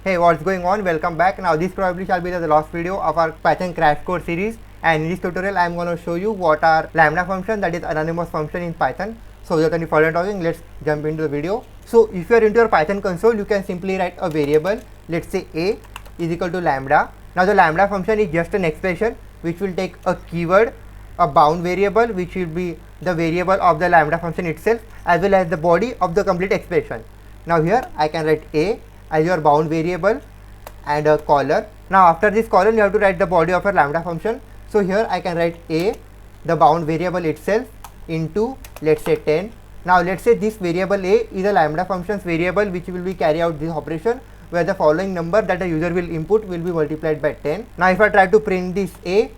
Hey, what's going on? Welcome back. Now this probably shall be the last video of our Python crash course series, and in this tutorial I am going to show you what are lambda function, that is anonymous function in Python. So without any further talking, let's jump into the video. So if you are into your Python console, you can simply write a variable, let's say a is equal to lambda. Now the lambda function is just an expression which will take a keyword, a bound variable which will be the variable of the lambda function itself, as well as the body of the complete expression. Now here I can write a as your bound variable and a colon. Now after this colon you have to write the body of your lambda function. So here I can write a, the bound variable itself, into let's say 10. Now let's say this variable a is a lambda function's variable which will be carry out this operation, where the following number that the user will input will be multiplied by 10. Now if I try to print this a,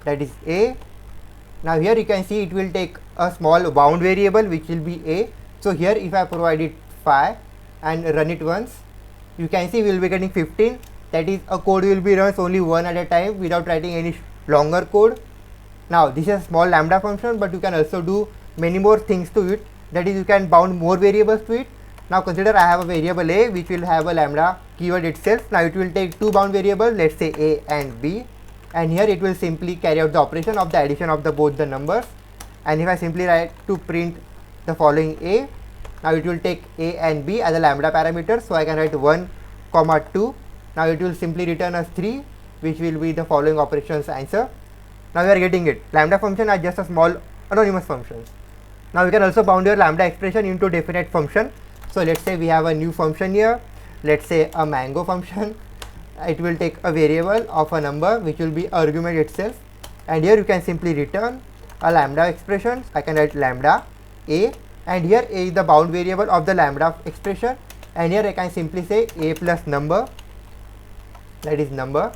that is a, now here you can see it will take a small bound variable which will be a. So here if I provide it 5 and run it once, you can see we will be getting 15. That is, a code will be run only one at a time without writing any longer code. Now this is a small lambda function, but you can also do many more things to it. That is, you can bound more variables to it. Now consider I have a variable a which will have a lambda keyword itself. Now it will take two bound variables, let's say a and b, and here it will simply carry out the operation of the addition of the both the numbers. And if I simply write to print the following a, now it will take a and b as a lambda parameter, so I can write 1, 2. Now it will simply return us 3, which will be the following operations answer. Now we are getting it. Lambda function are just a small anonymous functions. Now we can also bound your lambda expression into definite function. So let's say we have a new function here, let's say a mango function. It will take a variable of a number which will be argument itself, and here you can simply return a lambda expression. I can write lambda a, and here a is the bound variable of the lambda expression, and here I can simply say a plus number, that is number.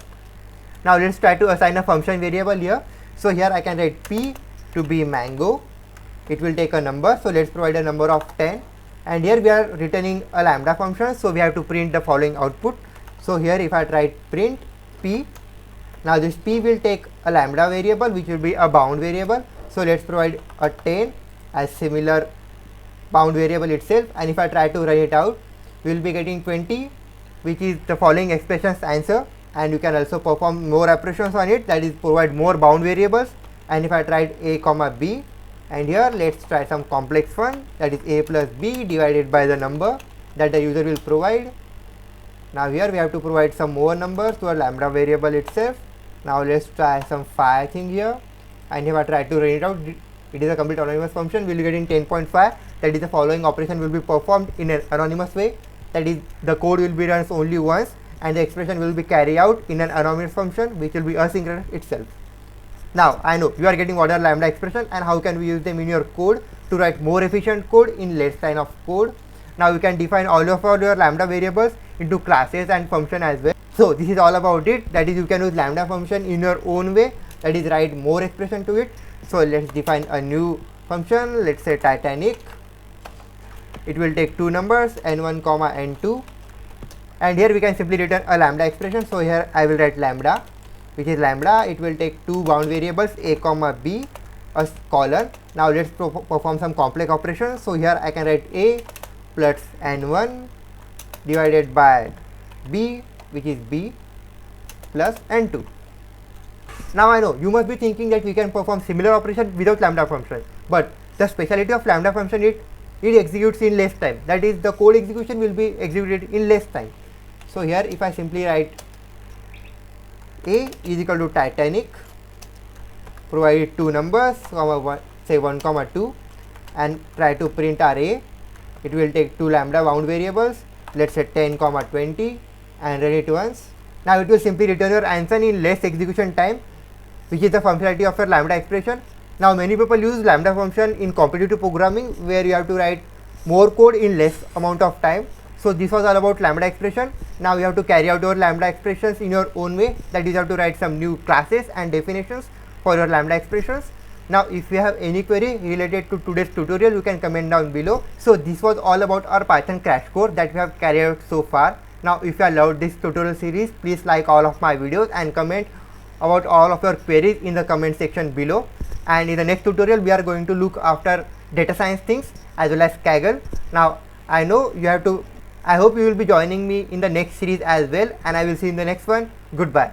Now let's try to assign a function variable here. So here I can write p to be mango, it will take a number, so let's provide a number of 10, and here we are returning a lambda function, so we have to print the following output. So here if I try print p, now this p will take a lambda variable which will be a bound variable, so let's provide a 10 as similar bound variable itself, and if I try to run it out, we will be getting 20, which is the following expression's answer. And you can also perform more operations on it, that is provide more bound variables. And if I tried a comma b, and here let's try some complex one, that is a plus b divided by the number that the user will provide. Now here we have to provide some more numbers to a lambda variable itself. Now let's try some 5 thing here, and if I try to run it out, it is a complete anonymous function. We will be getting 10.5, that is the following operation will be performed in an anonymous way, that is the code will be run only once, and the expression will be carried out in an anonymous function which will be asynchronous itself. Now I know you are getting what are lambda expression and how can we use them in your code to write more efficient code in less line of code. Now you can define all of your lambda variables into classes and function as well. So this is all about it, that is you can use lambda function in your own way, that is write more expression to it. So let's define a new function, let's say Titanic. It will take two numbers, n1 comma n2, and here we can simply return a lambda expression. So here I will write lambda, which is lambda, it will take two bound variables a comma b, a colon. Now let's perform some complex operations. So here I can write a plus n1 divided by b, which is b plus n2. Now I know you must be thinking that we can perform similar operation without lambda function, but the speciality of lambda function it executes in less time, that is the code execution will be executed in less time. So here if I simply write a is equal to Titanic, provide two numbers, say 1 comma 2, and try to print our a, it will take two lambda bound variables, let's say 10 comma 20, and run it once. Now it will simply return your answer in less execution time, which is the functionality of your lambda expression. Now many people use lambda function in competitive programming where you have to write more code in less amount of time. So this was all about lambda expression. Now you have to carry out your lambda expressions in your own way, that is you have to write some new classes and definitions for your lambda expressions. Now if you have any query related to today's tutorial, you can comment down below. So this was all about our Python crash course that we have carried out so far. Now if you have loved this tutorial series, please like all of my videos and comment about all of your queries in the comment section below. And in the next tutorial we are going to look after data science things as well as Kaggle. Now I know you have to I hope you will be joining me in the next series as well, and I will see you in the next one. Goodbye.